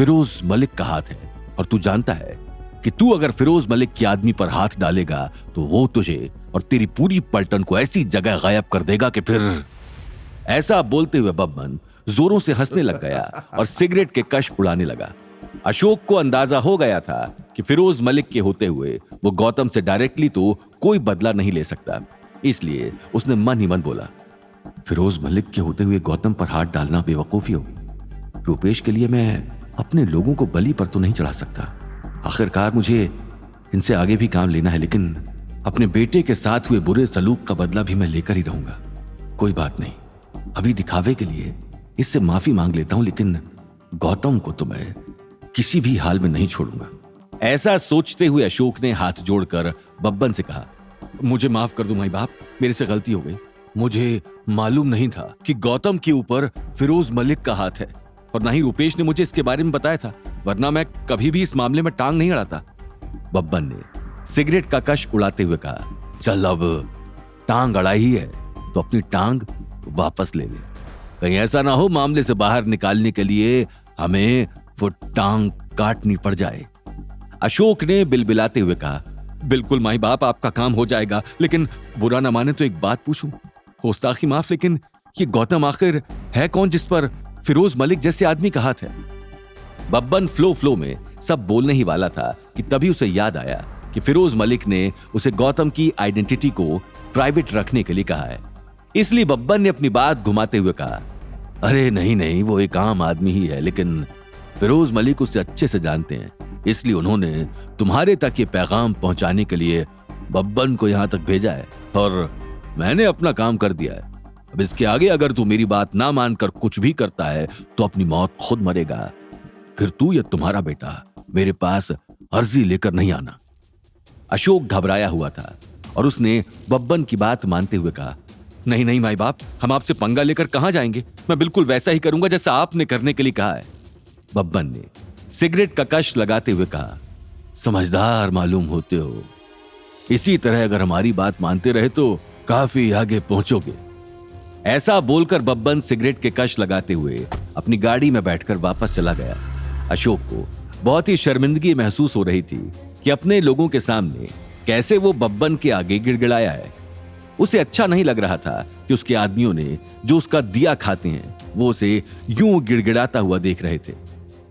फिरोज मलिक का हाथ है और तू जानता है कि तू अगर फिरोज मलिक के आदमी पर हाथ डालेगा तो वो तुझे और तेरी पूरी पलटन को ऐसी जगह गायब कर देगा कि फिर। ऐसा बोलते हुए बब्बन जोरों से हंसने लग गया और सिगरेट के कश उड़ाने लगा। अशोक को अंदाजा हो गया था कि फिरोज मलिक के होते हुए वो गौतम से डायरेक्टली तो कोई बदला नहीं ले सकता, इसलिए उसने मन ही मन बोला, फिरोज मलिक के होते हुए गौतम पर हाथ डालना बेवकूफी होगी। रूपेश के लिए मैं अपने लोगों को बलि पर तो नहीं चढ़ा सकता। आखिरकार मुझे इनसे आगे भी काम लेना है, लेकिन अपने बेटे के साथ हुए बुरे सलूक का बदला भी मैं लेकर ही रहूंगा। कोई बात नहीं, अभी दिखावे के लिए इससे माफी मांग लेता हूं, लेकिन गौतम को तो मैं किसी भी हाल में नहीं छोड़ूंगा। ऐसा सोचते हुए अशोक ने हाथ जोड़कर बब्बन से कहा, मुझे माफ कर दो माई बाप, मेरे से गलती हो गई। मुझे मालूम नहीं था कि गौतम के ऊपर फिरोज मलिक का हाथ है, और ना ही रूपेश ने मुझे इसके बारे में बताया था, वरना मैं कभी भी इस मामले में टांग नहीं अड़ाता। बब्बन ने सिगरेट का कश उड़ाते हुए कहा, चल अब टांग अड़ाई ही है तो अपनी टांग वापस ले ले, कहीं ऐसा ना हो मामले से बाहर निकालने के लिए हमें वो टांग काटनी पड़ जाए। अशोक ने बिलबिलाते हुए कहा, बिल्कुल माई बाप, आपका काम हो जाएगा, लेकिन बुरा ना माने तो एक बात पूछूं। गुस्ताखी माफ, लेकिन ये गौतम आखिर है कौन जिस पर फिरोज मलिक जैसे आदमी का हाथ है? बब्बन फ्लो में सब बोलने ही वाला था कि तभी उसे याद आया कि फिरोज मलिक ने उसे गौतम की आइडेंटिटी को प्राइवेट रखने के लिए कहा है। इसलिए बब्बन ने अपनी बात घुमाते हुए कहा, अरे नहीं, वो एक आम आदमी ही है, लेकिन फिरोज मलिक उसे अच्छे से जानते हैं, इसलिए उन्होंने तुम्हारे तक ये पैगाम पहुंचाने के लिए बब्बन को यहां तक भेजा है, और मैंने अपना काम कर दिया है। अब इसके आगे अगर तू मेरी बात ना मानकर कुछ भी करता है तो अपनी मौत खुद मरेगा। फिर तू या तुम्हारा बेटा मेरे पास अर्जी लेकर नहीं आना। अशोक घबराया हुआ था और उसने बब्बन की बात मानते हुए कहा, नहीं माई बाप, हम आपसे पंगा लेकर कहां जाएंगे, मैं बिल्कुल वैसा ही करूंगा जैसा आपने करने के लिए कहा है। बब्बन ने सिगरेट का कश लगाते हुए कहा, समझदार मालूम होते हो, इसी तरह अगर हमारी बात मानते रहे तो काफी आगे पहुंचोगे। ऐसा बोलकर बब्बन सिगरेट के कश लगाते हुए अपनी गाड़ी में बैठकर वापस चला गया। अशोक को बहुत ही शर्मिंदगी महसूस हो रही थी कि अपने लोगों के सामने कैसे वो बब्बन के आगे गिड़गिड़ाया है। उसे अच्छा नहीं लग रहा था कि उसके आदमियों ने जो उसका दिया खाते हैं वो उसे यूं गिड़गिड़ाता हुआ देख रहे थे,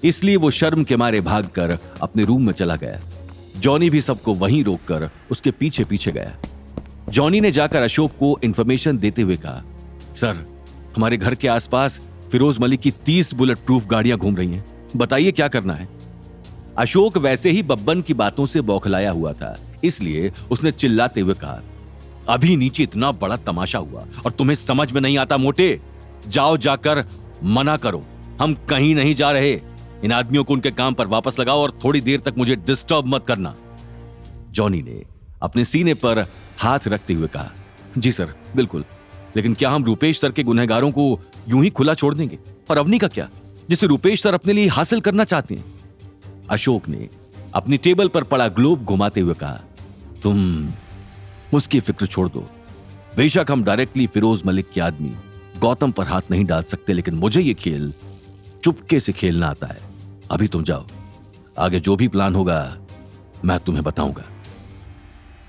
इसलिए वो शर्म के मारे भागकर अपने रूम में चला गया। जॉनी भी सबको वहीं रोककर उसके पीछे पीछे गया। जॉनी ने जाकर अशोक को इंफॉर्मेशन देते हुए कहा, सर, हमारे घर के आसपास फिरोज मलिक की 30 बुलेट प्रूफ गाड़ियां घूम रही हैं, बताइए क्या करना है। अशोक वैसे ही बब्बन की बातों से बौखलाया हुआ था, इसलिए उसने चिल्लाते हुए कहा, अभी नीचे इतना बड़ा तमाशा हुआ और तुम्हें समझ में नहीं आता मोटे, जाओ जाकर मना करो, हम कहीं नहीं जा रहे। इन आदमियों को उनके काम पर वापस लगाओ और थोड़ी देर तक मुझे डिस्टर्ब मत करना। जॉनी ने अपने सीने पर हाथ रखते हुए कहा, जी सर, बिल्कुल, लेकिन क्या हम रूपेश सर के गुनहगारों को यूं ही खुला छोड़ देंगे? और अवनी का क्या, जिसे रूपेश सर अपने लिए हासिल करना चाहते हैं? अशोक ने अपनी टेबल पर पड़ा ग्लोब घुमाते हुए कहा, तुम उसकी फिक्र छोड़ दो। बेशक हम डायरेक्टली फिरोज मलिक के आदमी गौतम पर हाथ नहीं डाल सकते, लेकिन मुझे यह खेल चुपके से खेलना आता है। अभी तुम जाओ, आगे जो भी प्लान होगा मैं तुम्हें बताऊंगा।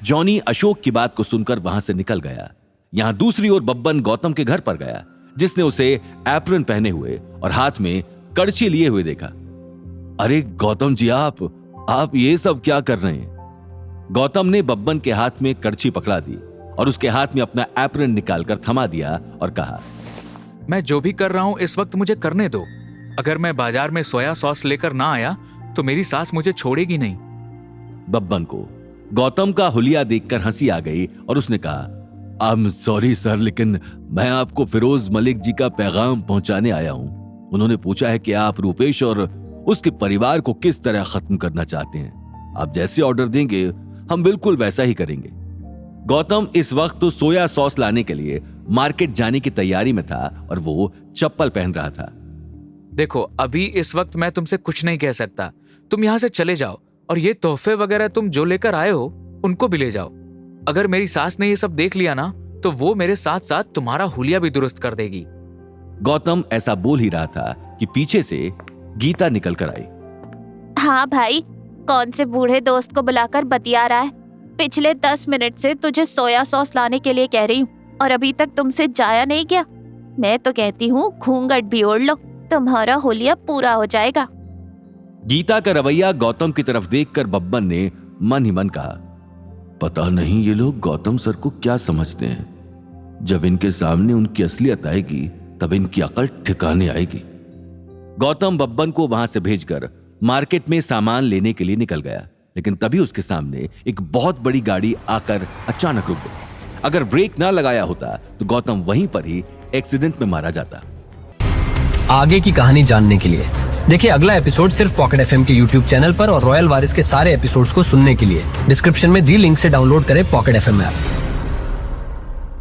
जॉनी अशोक की बात को सुनकर वहां से निकल गया। यहां दूसरी ओर बब्बन गौतम के घर पर गया, जिसने उसे एप्रन पहने हुए और हाथ में कड़छी लिए हुए देखा। अरे गौतम जी, आप ये सब क्या कर रहे हैं? गौतम ने बब्बन के हाथ में कड़छी पकड़ा दी और उसके हाथ में अपना एप्रन निकालकर थमा दिया और कहा, मैं जो भी कर रहा हूं इस वक्त मुझे करने दो। अगर मैं बाजार में सोया सॉस लेकर ना आया तो मेरी सास मुझे छोड़ेगी नहीं। बब्बन को गौतम का हुलिया देखकर हंसी आ गई और उसने कहा, आई एम सॉरी सर, लेकिन मैं आपको फिरोज मलिक जी का पैगाम पहुंचाने आया हूं। उन्होंने पूछा है कि आप रूपेश और उसके परिवार को किस तरह खत्म करना चाहते हैं। आप जैसे ऑर्डर देंगे हम बिल्कुल वैसा ही करेंगे। गौतम इस वक्त तो सोया सॉस लाने के लिए मार्केट जाने की तैयारी में था और वो चप्पल पहन रहा था। देखो, अभी इस वक्त मैं तुमसे कुछ नहीं कह सकता, तुम यहाँ से चले जाओ और ये तोहफे वगैरह तुम जो लेकर आए हो उनको भी ले जाओ। अगर मेरी सास ने ये सब देख लिया ना तो वो मेरे साथ साथ तुम्हारा हुलिया भी दुरुस्त कर देगी। गौतम ऐसा बोल ही रहा था कि पीछे से गीता निकल कर आई। हाँ भाई, कौन से बूढ़े दोस्त को बुलाकर बतिया रहा है? पिछले 10 मिनट से तुझे सोया सॉस लाने के लिए कह रही हूँ और अभी तक तुमसे जाया नहीं गया। मैं तो कहती हूँ घूंघट भी ओढ़ लो, तुम्हारा होलिया पूरा हो जाएगा। गीता का रवैया गौतम की तरफ देखकर बब्बन ने मन ही मन कहा, पता नहीं ये लोग गौतम सर को क्या समझते हैं। जब इनके सामने उनकी असलियत आएगी तब इनकी अकल ठिकाने आएगी। गौतम बब्बन को वहां से भेजकर मार्केट में सामान लेने के लिए निकल गया, लेकिन तभी उसके सामने एक बहुत बड़ी गाड़ी आकर अचानक रुक गई। अगर ब्रेक ना लगाया होता तो गौतम वहीं पर ही एक्सीडेंट में मारा जाता। आगे की कहानी जानने के लिए देखिए अगला एपिसोड सिर्फ पॉकेट एफएम के यूट्यूब चैनल पर और रॉयल वारिस के सारे एपिसोड्स को सुनने के लिए डिस्क्रिप्शन में दी लिंक से डाउनलोड करें पॉकेट एफएम ऐप।